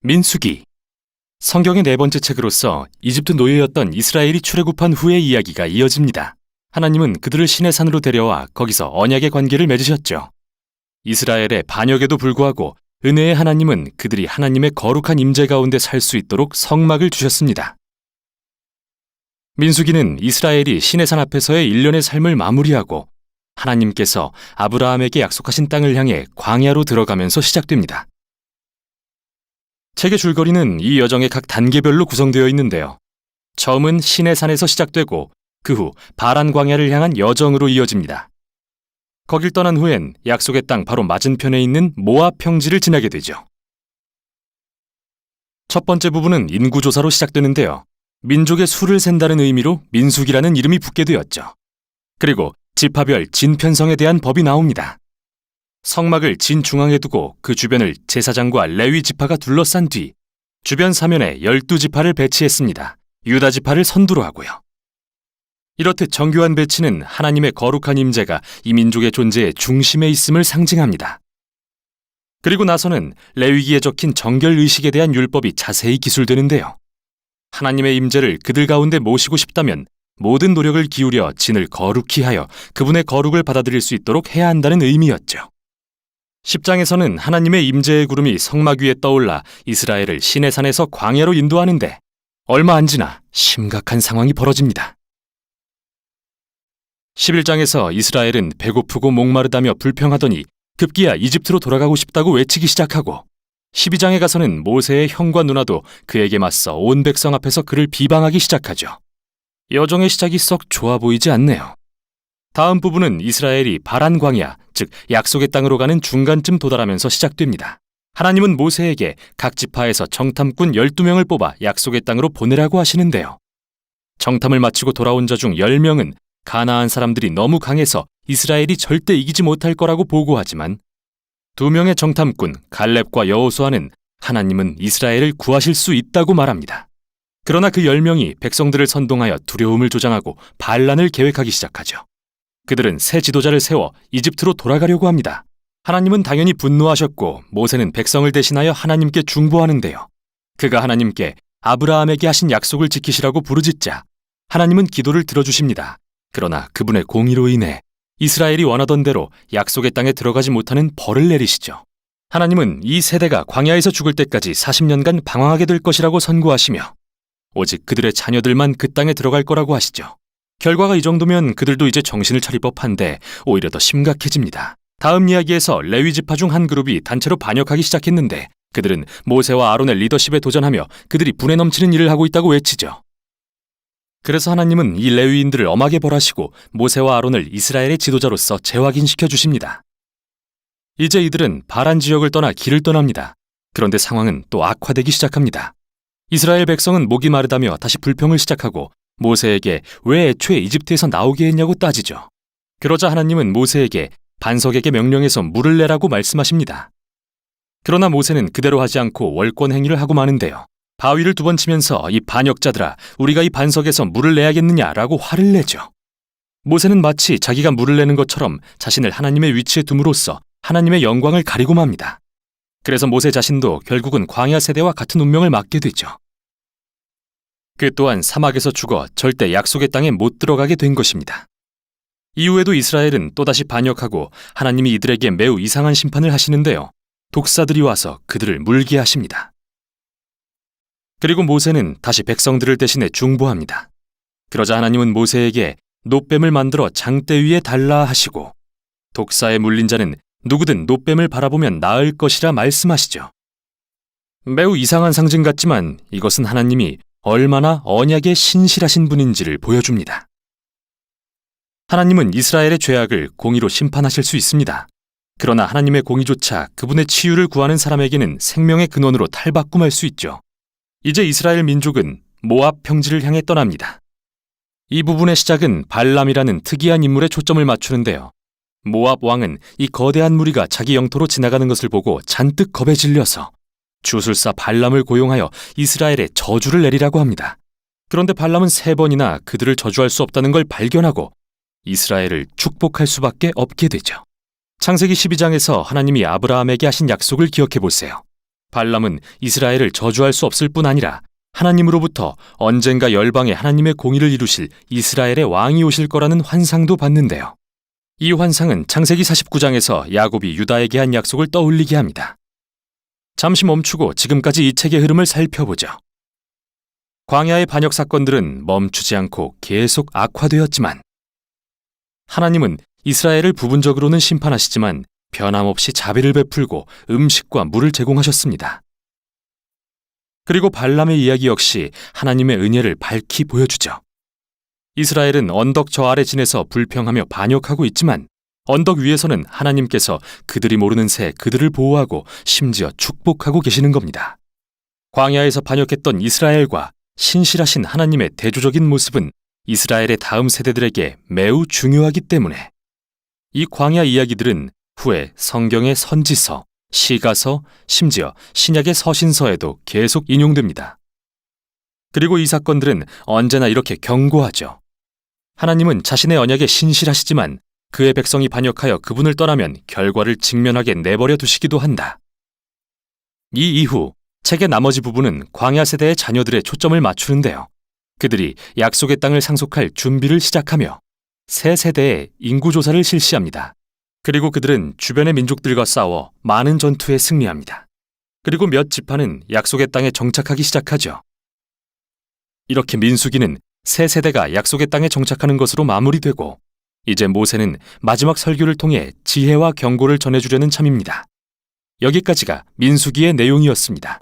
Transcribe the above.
민수기. 성경의 네 번째 책으로서 이집트 노예였던 이스라엘이 출애굽한 후의 이야기가 이어집니다. 하나님은 그들을 시내 산으로 데려와 거기서 언약의 관계를 맺으셨죠. 이스라엘의 반역에도 불구하고 은혜의 하나님은 그들이 하나님의 거룩한 임재 가운데 살 수 있도록 성막을 주셨습니다. 민수기는 이스라엘이 시내산 앞에서의 일련의 삶을 마무리하고 하나님께서 아브라함에게 약속하신 땅을 향해 광야로 들어가면서 시작됩니다. 책의 줄거리는 이 여정의 각 단계별로 구성되어 있는데요. 처음은 시내산에서 시작되고 그 후 바란 광야를 향한 여정으로 이어집니다. 거길 떠난 후엔 약속의 땅 바로 맞은편에 있는 모압 평지를 지나게 되죠. 첫 번째 부분은 인구조사로 시작되는데요. 민족의 수를 센다는 의미로 민수기라는 이름이 붙게 되었죠. 그리고 지파별 진편성에 대한 법이 나옵니다. 성막을 진중앙에 두고 그 주변을 제사장과 레위 지파가 둘러싼 뒤 주변 사면에 12지파를 배치했습니다. 유다 지파를 선두로 하고요. 이렇듯 정교한 배치는 하나님의 거룩한 임재가 이 민족의 존재의 중심에 있음을 상징합니다. 그리고 나서는 레위기에 적힌 정결의식에 대한 율법이 자세히 기술되는데요. 하나님의 임재를 그들 가운데 모시고 싶다면 모든 노력을 기울여 진을 거룩히 하여 그분의 거룩을 받아들일 수 있도록 해야 한다는 의미였죠. 10장에서는 하나님의 임재의 구름이 성막 위에 떠올라 이스라엘을 시내산에서 광야로 인도하는데 얼마 안 지나 심각한 상황이 벌어집니다. 11장에서 이스라엘은 배고프고 목마르다며 불평하더니 급기야 이집트로 돌아가고 싶다고 외치기 시작하고 12장에 가서는 모세의 형과 누나도 그에게 맞서 온 백성 앞에서 그를 비방하기 시작하죠. 여정의 시작이 썩 좋아 보이지 않네요. 다음 부분은 이스라엘이 바란 광야, 즉 약속의 땅으로 가는 중간쯤 도달하면서 시작됩니다. 하나님은 모세에게 각 지파에서 정탐꾼 12명을 뽑아 약속의 땅으로 보내라고 하시는데요. 정탐을 마치고 돌아온 자 중 10명은 가나안 사람들이 너무 강해서 이스라엘이 절대 이기지 못할 거라고 보고하지만 2명의 정탐꾼 갈렙과 여호수아는 하나님은 이스라엘을 구하실 수 있다고 말합니다. 그러나 그 10명이 백성들을 선동하여 두려움을 조장하고 반란을 계획하기 시작하죠. 그들은 새 지도자를 세워 이집트로 돌아가려고 합니다. 하나님은 당연히 분노하셨고 모세는 백성을 대신하여 하나님께 중보하는데요. 그가 하나님께 아브라함에게 하신 약속을 지키시라고 부르짖자 하나님은 기도를 들어주십니다. 그러나 그분의 공의로 인해 이스라엘이 원하던 대로 약속의 땅에 들어가지 못하는 벌을 내리시죠. 하나님은 이 세대가 광야에서 죽을 때까지 40년간 방황하게 될 것이라고 선고하시며 오직 그들의 자녀들만 그 땅에 들어갈 거라고 하시죠. 결과가 이 정도면 그들도 이제 정신을 차릴 법한데 오히려 더 심각해집니다. 다음 이야기에서 레위 지파 중 한 그룹이 단체로 반역하기 시작했는데 그들은 모세와 아론의 리더십에 도전하며 그들이 분에 넘치는 일을 하고 있다고 외치죠. 그래서 하나님은 이 레위인들을 엄하게 벌하시고 모세와 아론을 이스라엘의 지도자로서 재확인시켜 주십니다. 이제 이들은 바란 지역을 떠나 길을 떠납니다. 그런데 상황은 또 악화되기 시작합니다. 이스라엘 백성은 목이 마르다며 다시 불평을 시작하고 모세에게 왜 애초에 이집트에서 나오게 했냐고 따지죠. 그러자 하나님은 모세에게 반석에게 명령해서 물을 내라고 말씀하십니다. 그러나 모세는 그대로 하지 않고 월권 행위를 하고 마는데요. 바위를 2번 치면서 이 반역자들아 우리가 이 반석에서 물을 내야겠느냐라고 화를 내죠. 모세는 마치 자기가 물을 내는 것처럼 자신을 하나님의 위치에 둠으로써 하나님의 영광을 가리고 맙니다. 그래서 모세 자신도 결국은 광야 세대와 같은 운명을 맞게 되죠. 그 또한 사막에서 죽어 절대 약속의 땅에 못 들어가게 된 것입니다. 이후에도 이스라엘은 또다시 반역하고 하나님이 이들에게 매우 이상한 심판을 하시는데요. 독사들이 와서 그들을 물게 하십니다. 그리고 모세는 다시 백성들을 대신해 중보합니다. 그러자 하나님은 모세에게 놋뱀을 만들어 장대 위에 달라 하시고 독사에 물린 자는 누구든 놋뱀을 바라보면 나을 것이라 말씀하시죠. 매우 이상한 상징 같지만 이것은 하나님이 얼마나 언약에 신실하신 분인지를 보여줍니다. 하나님은 이스라엘의 죄악을 공의로 심판하실 수 있습니다. 그러나 하나님의 공의조차 그분의 치유를 구하는 사람에게는 생명의 근원으로 탈바꿈할 수 있죠. 이제 이스라엘 민족은 모압 평지를 향해 떠납니다. 이 부분의 시작은 발람이라는 특이한 인물에 초점을 맞추는데요. 모압 왕은 이 거대한 무리가 자기 영토로 지나가는 것을 보고 잔뜩 겁에 질려서 주술사 발람을 고용하여 이스라엘에 저주를 내리라고 합니다. 그런데 발람은 3번이나 그들을 저주할 수 없다는 걸 발견하고 이스라엘을 축복할 수밖에 없게 되죠. 창세기 12장에서 하나님이 아브라함에게 하신 약속을 기억해 보세요. 발람은 이스라엘을 저주할 수 없을 뿐 아니라 하나님으로부터 언젠가 열방에 하나님의 공의를 이루실 이스라엘의 왕이 오실 거라는 환상도 받는데요. 이 환상은 창세기 49장에서 야곱이 유다에게 한 약속을 떠올리게 합니다. 잠시 멈추고 지금까지 이 책의 흐름을 살펴보죠. 광야의 반역 사건들은 멈추지 않고 계속 악화되었지만 하나님은 이스라엘을 부분적으로는 심판하시지만 변함없이 자비를 베풀고 음식과 물을 제공하셨습니다. 그리고 발람의 이야기 역시 하나님의 은혜를 밝히 보여주죠. 이스라엘은 언덕 저 아래 지내서 불평하며 반역하고 있지만 언덕 위에서는 하나님께서 그들이 모르는 새 그들을 보호하고 심지어 축복하고 계시는 겁니다. 광야에서 반역했던 이스라엘과 신실하신 하나님의 대조적인 모습은 이스라엘의 다음 세대들에게 매우 중요하기 때문에 이 광야 이야기들은 후에 성경의 선지서, 시가서, 심지어 신약의 서신서에도 계속 인용됩니다. 그리고 이 사건들은 언제나 이렇게 경고하죠. 하나님은 자신의 언약에 신실하시지만 그의 백성이 반역하여 그분을 떠나면 결과를 직면하게 내버려 두시기도 한다. 이 이후 책의 나머지 부분은 광야 세대의 자녀들의 초점을 맞추는데요. 그들이 약속의 땅을 상속할 준비를 시작하며 새 세대의 인구조사를 실시합니다. 그리고 그들은 주변의 민족들과 싸워 많은 전투에 승리합니다. 그리고 몇 지파는 약속의 땅에 정착하기 시작하죠. 이렇게 민수기는 새 세대가 약속의 땅에 정착하는 것으로 마무리되고 이제 모세는 마지막 설교를 통해 지혜와 경고를 전해주려는 참입니다. 여기까지가 민수기의 내용이었습니다.